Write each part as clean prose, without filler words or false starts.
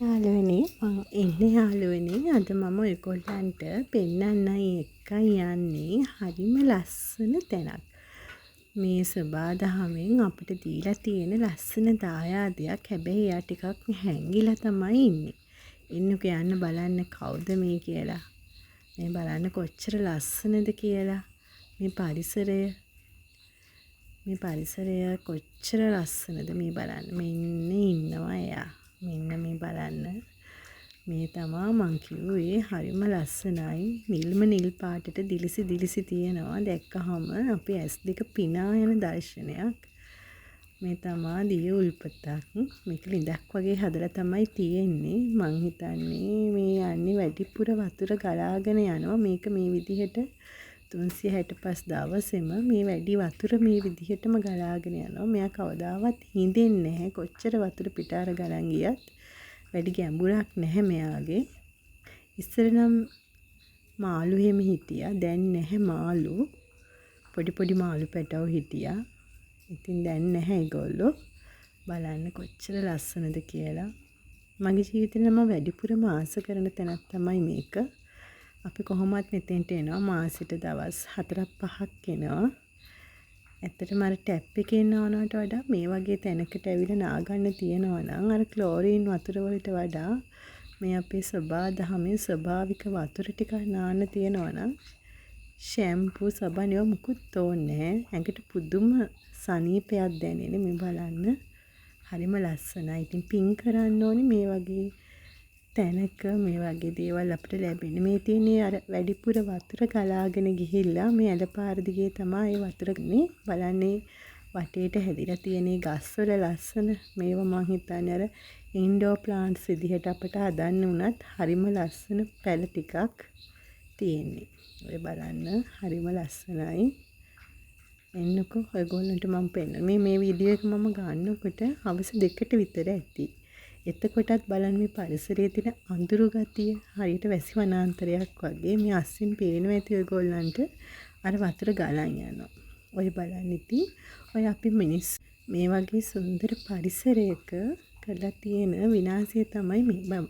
යාළුවනේ මං එන්නේ යාළුවනේ අද මම ඔයගොල්ලන්ට පෙන්නන්නයි එක්කයි යන්නේ හරිම ලස්සන තැනක්. මේ සොබාදහමෙන් අපිට දීලා තියෙන ලස්සන දායාදයක්. හැබැයි එයා ටිකක් හැංගිලා තමයි ඉන්නේ. එන්නකෝ යන්න බලන්න කවුද මේ කියලා. මේ බලන්න කොච්චර ලස්සනද කියලා. මේ පරිසරය කොච්චර ලස්සනද මේ බලන්න. මෙන්න ඉන්නවා එයා. මෙන්න මේ බලන්න. මේ තමා මං කිව්වේ හරිම ලස්සනයි. නිල්ම නිල් පාටට දිලිසි තියෙනවා. දැක්කහම අපේ ඇස් දෙක පිනා යන දර්ශනයක්. මේ තමා දිය උල්පතක්. මේක ලිඳක් වගේ හදලා තමයි තියෙන්නේ. මං හිතන්නේ මේ යන්නේ වැඩිපුර වතුර ගලාගෙන යනවා. මේක මේ විදිහට 365 දවසෙම මේ වැඩි වතුර මේ විදිහටම ගලාගෙන යනවා. මෙයා කවදාවත් හිඳෙන්නේ නැහැ. කොච්චර වතුර පිටාර ගලන් ගියත් වැඩි ගැඹුරක් නැහැ මෙයාගේ. ඉස්සර නම් මාළු එහෙම හිටියා. දැන් නැහැ මාළු. පොඩි මාළු පැටවු හිටියා. ඉතින් දැන් නැහැ ඒගොල්ලෝ. බලන්න කොච්චර ලස්සනද කියලා. මගේ ජීවිතේ නම් වැඩිපුරම ආස කරන තැනක් තමයි මේක. අපි කොහොමත් මෙතෙන්ට එනවා මාසෙට දවස් 4-5ක් එනවා. ඇත්තටම අර ටැප් එකේ නානවට වඩා මේ වගේ තැනකට ඇවිල්ලා නාගන්න තියෙනවා නම් අර ක්ලෝරින් වතුර වලට වඩා මේ අපේ සබාදහමේ ස්වභාවික වතුර ටික නාන්න තියෙනවා නම් ෂැම්පූ සබන් ඒවා මුකුත් ඕනේ නැහැ. ඇඟට පුදුම සනීපයක් දැනෙන මේ බලන්න. හරිම ලස්සනයි. ඉතින් පින් කරන්න ඕනේ මේ වගේ තැනක මේ වගේ දේවල් අපිට ලැබෙන්නේ. මේ තියෙන්නේ අර වැඩිපුර වතුර ගලාගෙන ගිහිල්ලා මේ ඇලපාර දිගේ තමයි ඒ වතුර බලන්නේ වටේට හැදිලා තියෙන ගස්වල ලස්සන මේවා මං හිතන්නේ අර ඉන්ඩෝර් ප්ලාන්ට්ස් විදිහට අපිට හදන්න උනත් හරිම ලස්සන පැල ටිකක් තියෙන්නේ. ඔය බලන්න හරිම ලස්සනයි. එන්නකෝ ඔයගොල්ලන්ට මම පෙන්නන මේ වීඩියෝ එක මම ගන්නකොට හවස 2ට විතර ඇති. එතකොටත් බලන්න මේ පරිසරයේ තියෙන අඳුරු ගතිය හරියට වැසි වනාන්තරයක් වගේ මේ අස්සින් පේනවා ඇති ඔයගොල්ලන්ට අර වතුර ගලන් යනවා. ඔය බලන්න ඉතින් ඔය අපි මිනිස් මේ වගේ සුන්දර පරිසරයක කරලා තියෙන විනාශය තමයි මේ.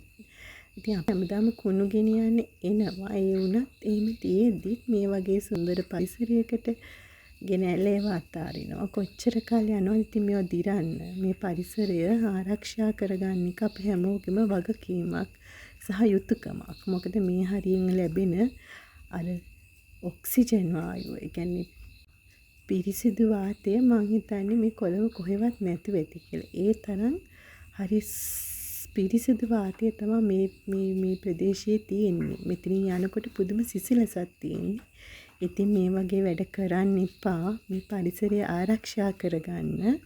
ඉතින් අපි හැමදාම කුණු ගෙනියන්නේ එනවා. ඒ වුණත් එහෙම තියෙද්දි මේ වගේ සුන්දර පරිසරයකට ගෙනැල්ලා ඒව අතාරිනවා. කොච්චර කාල යනවද ඉතින් මේව දිරන්න. මේ පරිසරය ආරක්ෂා කරගන්න එක අපේ හැමෝගෙම වගකීමක් සහ යුතුයකමක්. මොකද මේ හරියෙන් ලැබෙන අර ඔක්සිජන් වායුව, ඒ කියන්නේ පිරිසිදු වාතය මං හිතන්නේ මේ කොළඹ කොහෙවත් නැතුව ඇති කියලා. ඒ තරම් හරි පිරිසිදු වාතය තමයි මේ ප්‍රදේශයේ තියෙන්නේ. මෙතනින් යනකොට පුදුම සිසිලසක් තියෙන්නේ. ඉතින් මේ වගේ වැඩ කරන්න එපා. මේ පරිසරය ආරක්ෂා කරගන්න.